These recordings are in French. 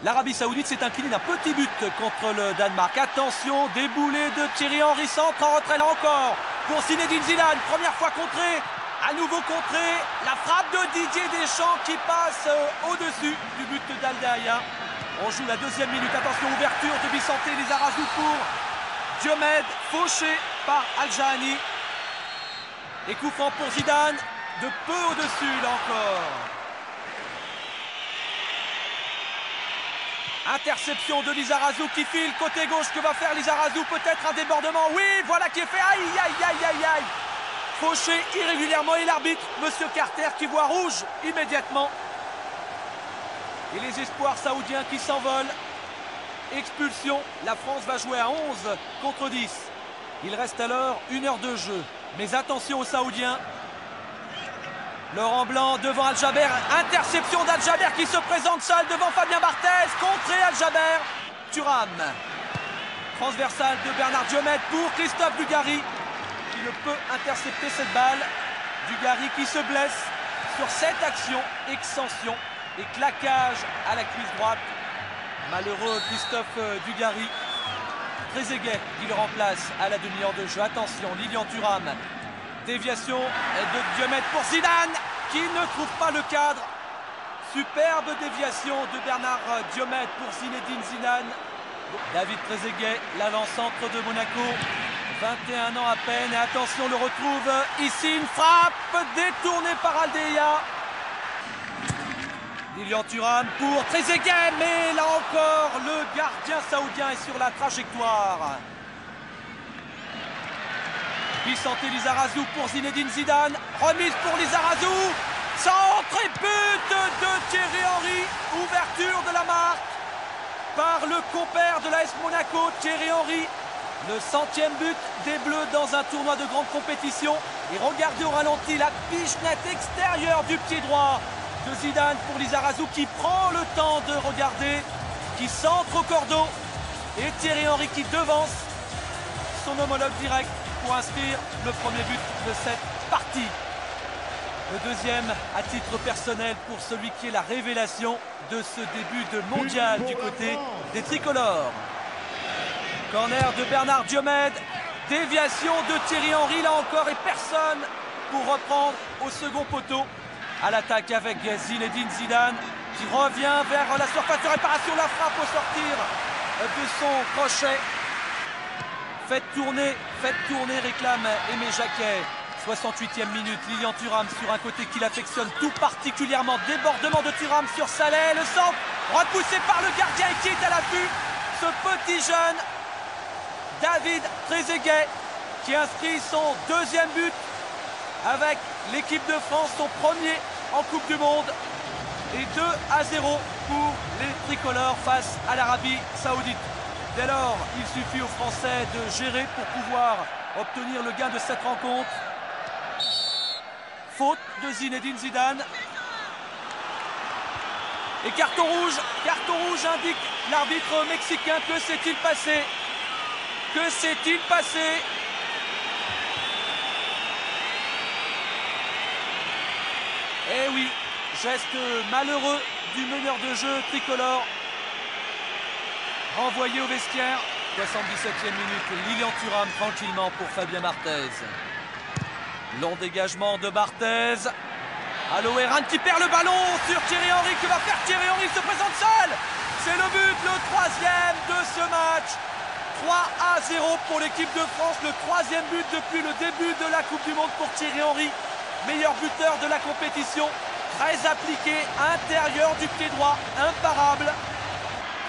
L'Arabie Saoudite s'est inclinée d'un petit but contre le Danemark. Attention, déboulé de Thierry Henry, centre en retrait là encore pour Zinedine Zidane. Première fois contré, à nouveau contré. La frappe de Didier Deschamps qui passe au-dessus du but d'Al-Dahia. On joue la deuxième minute. Attention, ouverture de Bissanté Lizarazu pour Diomède, fauché par Al-Jahani. Et coup franc pour Zidane, de peu au-dessus là encore. Interception de Lizarazu qui file côté gauche. Que va faire Lizarazu? Peut-être un débordement. Oui, voilà qui est fait. Aïe, aïe, aïe, aïe, aïe. Fauché irrégulièrement et l'arbitre, Monsieur Carter, qui voit rouge immédiatement. Et les espoirs saoudiens qui s'envolent. Expulsion. La France va jouer à 11 contre 10. Il reste alors 1 heure de jeu. Mais attention aux Saoudiens. Laurent Blanc devant Al-Jaber. Interception d'Al-Jaber qui se présente seul devant Fabien Barthez. Contré Al-Jaber. Thuram. Transversale de Bernard Diomède pour Christophe Dugarry, qui ne peut intercepter cette balle. Dugarry qui se blesse sur cette action. Extension et claquage à la cuisse droite. Malheureux Christophe Dugarry. Trezeguet qui le remplace à la demi-heure de jeu. Attention, Lilian Thuram. Déviation de Diomède pour Zidane qui ne trouve pas le cadre. Superbe déviation de Bernard Diomède pour Zinedine Zidane. David Trezeguet, l'avant-centre de Monaco. 21 ans à peine. Et attention, on le retrouve ici. Une frappe détournée par Al-Dahia. Lilian Thuram pour Trezeguet. Mais là encore, le gardien saoudien est sur la trajectoire. Bissanté Lizarazu pour Zinedine Zidane. Remise pour Lizarazu. Centre et but de Thierry Henry. Ouverture de la marque par le compère de l'AS Monaco, Thierry Henry. Le 100e but des Bleus dans un tournoi de grande compétition. Et regardez au ralenti la pichenette extérieure du pied droit de Zidane pour Lizarazu qui prend le temps de regarder, qui centre au cordeau. Et Thierry Henry qui devance son homologue direct pour inscrire le premier but de cette partie. Le deuxième à titre personnel pour celui qui est la révélation de ce début de mondial du côté des tricolores. Corner de Bernard Diomède. Déviation de Thierry Henry là encore et personne pour reprendre au second poteau. À l'attaque avec Zinedine Zidane qui revient vers la surface de réparation. La frappe au sortir de son crochet. Faites tourner, réclame Aimé Jacquet. 68e minute, Lilian Thuram sur un côté qu'il affectionne tout particulièrement. Débordement de Thuram sur Saleh. Le centre repoussé par le gardien et qui est à l'affût. Ce petit jeune David Trezeguet qui inscrit son deuxième but avec l'équipe de France, son premier en Coupe du Monde. Et 2-0 pour les tricolores face à l'Arabie Saoudite. Dès lors, il suffit aux Français de gérer pour pouvoir obtenir le gain de cette rencontre. Faute de Zinedine Zidane. Et carton rouge indique l'arbitre mexicain. Que s'est-il passé? Que s'est-il passé? Eh oui, geste malheureux du meneur de jeu tricolore. Renvoyé au vestiaire. 77e minute, Lilian Thuram tranquillement pour Fabien Barthez. Long dégagement de Barthez. Aloé Ran qui perd le ballon sur Thierry Henry. Que va faire Thierry Henry? Il se présente seul. C'est le but, le troisième de ce match. 3-0 pour l'équipe de France. Le troisième but depuis le début de la Coupe du Monde pour Thierry Henry. Meilleur buteur de la compétition. Très appliqué, intérieur du pied droit, imparable.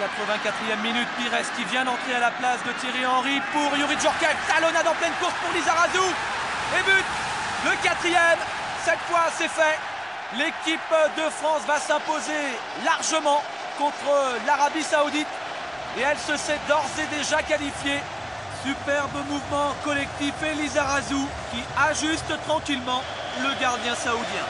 84e minute, Pires qui vient d'entrer à la place de Thierry Henry pour Youri Djorkaeff. Talonnade en pleine course pour Lizarazu. Et but, le 4e. Cette fois, c'est fait. L'équipe de France va s'imposer largement contre l'Arabie Saoudite. Et elle se sait d'ores et déjà qualifiée. Superbe mouvement collectif et Lizarazu qui ajuste tranquillement le gardien saoudien.